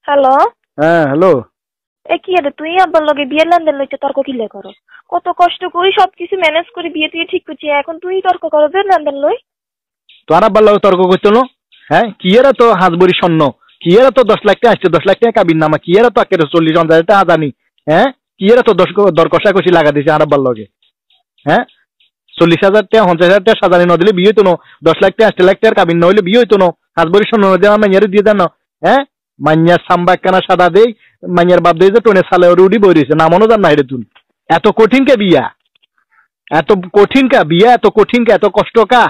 Hello. হ্যাঁ hello. কি রে তুই আব্বার লগে বিয়ের লেনদেন লইতে তর্ক কিলে করো? কত কষ্ট করি সবকিছু ম্যানেজ করে বিয়ে তুই ঠিক করছিস, এখন তুই তর্ক করো যে লেনদেন লই। তোর আব্বার লগে তর্ক করতো না? হ্যাঁ কি এরা তো হাজবরি স্বর্ণ, কি এরা তো 10 লাখ টাকা আসছে, 10 লাখ টাকা কাবির নামা, কি এরা তো 40,000 টাকা জানি। হ্যাঁ কি এরা তো দর কষাকষি লাগা দিছে আর আব্বার লগে। হ্যাঁ 40,000 টাকা 50,000 টাকা সাজানি ন দিলে বিয়ে হইতো না, 10 লাখ টাকা 8 লাখ টাকার কাবির না হইলে বিয়ে হইতো না। হাজবরি স্বর্ণ দেওয়া মাইয়ারে দিয়ে দেন না। হ্যাঁ মাইয়ার সাম্বা একখানা সাদা দেই, মাইয়ার বাপ দেই যে টোনে সালে ওর উড়ি বই রয়েছে, নামনো জান না রে তুই। এত কঠিন কে বিয়া, এত কঠিন কা বিয়া, এত কঠিন কা, এত কষ্ট কা?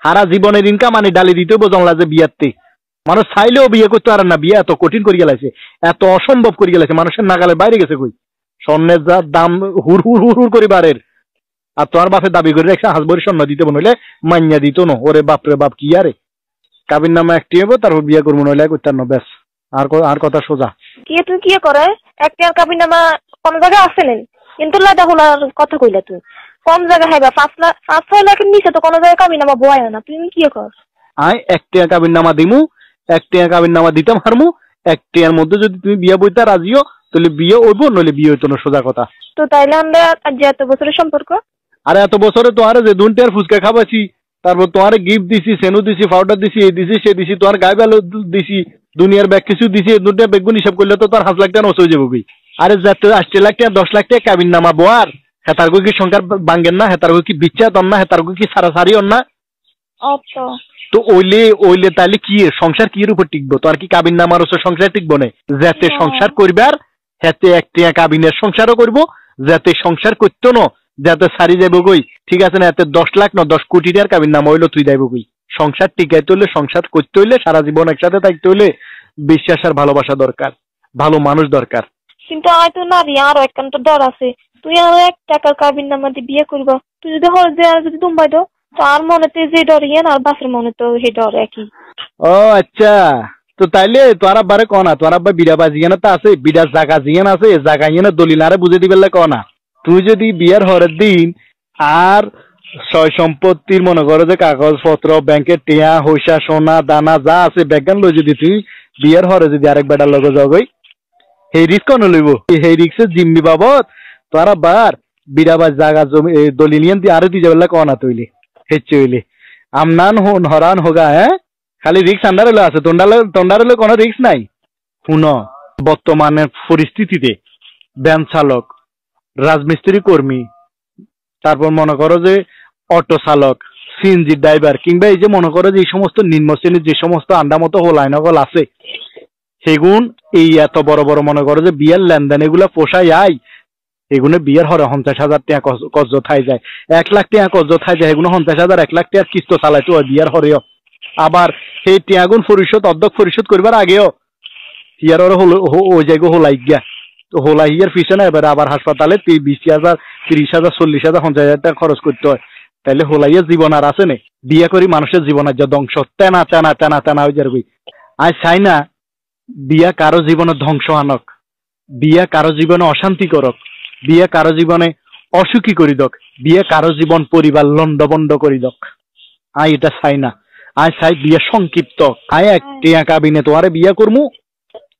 সারা জীবনের ইনকাম আনি ডালি দিতে বোঝালা যে বিয়াতে মানুষ চাইলেও বিয়ে করতে পারে না, বিয়ে এত কঠিন করে গেলাইছে, এত অসম্ভব করে গেলাইছে, মানুষের নাগালের বাইরে গেছে কই। স্বর্ণের যা দাম হুর হুর হুর হুর করে বাড়ের, আর তোমার বাপে দাবি করে রাখছে হাজবরি স্বর্ণ দিতে নইলে মান্যা দিত না। ওরে বাপরে বাপ কি আরে, কাবির নামা একটি হবো তারপর বিয়ে করবো নইলে করতাম না, ব্যাস। আর কথা সোজা। কি তুই কি করে একটা কাবির নামা কম জায়গায় আছে নেন, কিন্তু লাদা হোলার কথা কইলা তুই কম জায়গা হাইবা 5 লাখ 5-6 লাখের নিচে তো কোনো জায়গায় কাবির নামা বয় না, তুই কি কর? আয় 1 টাকা কাবির নামা দিমু, 1 টাকা কাবির নামা দিতাম হারমু, 1 টাকার মধ্যে যদি তুমি বিয়ে বইতে রাজিও তাহলে বিয়ে হইব, নইলে বিয়ে হইতো না, সোজা কথা। তো তাইলে আমরা যে এত বছরের সম্পর্ক। আরে এত বছরে তোমার যে 2 টাকার ফুচকা খাবাছি, তারপর তোমার গিফট দিছি, সেনু দিছি, পাউডার দিছি, এই দিছি সে দিছি, তোমার গায়ে বেলো দিছি, দুনিয়ার ব্যাগ কিছু দিছি, এই 2 টাকা বেগুন হিসাব করলে তো তার 5 লাখ টাকা নষ্ট হয়ে যাবো কি। আরে যাতে 8 লাখ টাকা 10 লাখ টাকা কাবিন নামা বোয়ার হেতার কি সংখ্যার বাঙ্গেন না, হেতার কি বিচ্ছা তন না, হেতার কি সারাসারি অন না। আচ্ছা তো ওইলে ওইলে তাহলে কি সংসার কি এর উপর টিকবো? তো আর কি কাবিন নামার ওসব সংসার টিকবো না? যাতে সংসার করবার হাতে 1 টাকা কাবিনের সংসারও করবো, যাতে সংসার করতো না, যাতে সারি যাইব কই, ঠিক আছে না? এতে 10 লাখ না 10 কোটি টাকার কাবিন নামা হইলো তুই যাইব কই। সংসার টিকাইতে হইলে, সংসার করতে হইলে, সারা জীবন একসাথে থাকতে হইলে বিশ্বাস আর ভালোবাসা দরকার, ভালো মানুষ দরকার। কিন্তু আয় তো নারী আরো একখান তো ডর আছে, তুই আরো 1 টাকার কাবির নামা দিয়ে বিয়ে করবা, তুই যদি হল যে আর যদি দুম্বাই দাও তো আর মনেতে যে ডর ইয়ে আর বাসের মনে তো সেই ডর একই। ও আচ্ছা, তো তাইলে তোর আব্বারে কনা, তোর আব্বা বিড়াবাজি না তো আছে, বিড়ার জায়গা জিয়ান আছে, জায়গা ইয়ে দলিল আরে বুঝে দিবে কনা। তুই যদি বিয়ের হরের দিন আর সয় সম্পত্তির মনে করো যে কাগজপত্র, ব্যাংকের টিয়া হইসা সোনা দানা যা আছে ব্যাগান লই, যদি তুই বিয়ের হরে যদি আরেক বেটার লগে যাবই, সেই রিস্ক কন লইব? সেই রিক্সের জিম্মি বাবদ তোর আব্বার বিড়াবাজ জায়গা জমি দলিল দিয়ে আরো দিয়ে যাবে কনা তৈলি হেচ্ছে হইলে আমনান হরান হোগা। হ্যাঁ খালি রিক্স আন্ডারে আছে, তন্ডারে কোনো রিক্স নাই। শুন, বর্তমানের পরিস্থিতিতে ভ্যান চালক, রাজমিস্ত্রি কর্মী, তারপর মনে করো যে অটো চালক, সিএনজি ড্রাইভার, কিংবা এই যে মনে করো যে এই সমস্ত নিম্ন শ্রেণীর যে সমস্ত আন্ডা মতো হোলাইনগল আছে, সেগুন এই এত বড় বড় মনে করো যে বিয়ের লেনদেন এগুলা পোষায় আই, এগুলো বিয়ের হরে 50,000 টাকা কর্জ থাই যায়, 1 লাখ টাকা কর্জ থাই যায়, এগুলো 50,000 1 লাখ টাকার কিস্ত চালাইতে হয় বিয়ের হরেও। আবার সেই টিয়াগুন পরিশোধ অর্ধেক পরিশোধ করবার আগেও হিয়ার ওই জায়গা হোলাই গিয়া, তো হোলাই হিয়ার পিছনে এবার আবার হাসপাতালে 20,000 30,000 40,000 50,000 টাকা খরচ করতে হয়। তাহলে হোলাইয়ের জীবন আর আছে নে? বিয়ে করি মানুষের জীবন আর যা ধ্বংস, তেনা তেনা তেনা তেনা হয়ে যাবে। আজ চাই না বিয়া কারো জীবনে ধ্বংস আনক, বিয়া কারো জীবনে অশান্তি করক, বিয়ে কারো জীবনে অসুখী করি দক, বিয়ে কারো জীবন পরিবার লন্ডবন্ড করি দক। আই এটা চাই না। আই চাই বিয়ে সংক্ষিপ্ত। আয় 1 টাকা কাবিনে তোমারে বিয়ে করমু,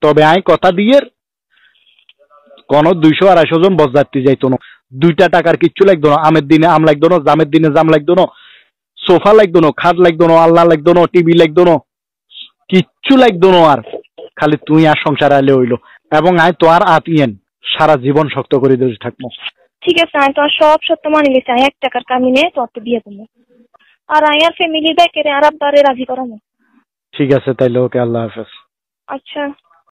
তবে আয় কথা দিয়ে কোন 200-250 জন বসযাত্রী যাইতো না, 2টা টাকার কিচ্ছু লাগতো না, আমের দিনে আম লাগতো না, জামের দিনে জাম লাগতো না, সোফা লাগতো না, খাট লাগতো না, আল্লাহ লাগতো না, টিভি লাগতো না, কিচ্ছু লাগতো না। আর খালি তুই আর সংসার আইলে হইলো, এবং আয় তো আর আতিয়েন সারা জীবন শক্ত করে ধরে থাকবো। ঠিক আছে, আমি তোমার সব সত্য মানি গেছি, 1 টাকার কামিনে তোর তো বিয়ে করবো, আর আয়ার ফ্যামিলি ব্যাকেরে আর আব্বারে রাজি করাবো। ঠিক আছে তাইলে, ওকে, আল্লাহ হাফেজ। আচ্ছা।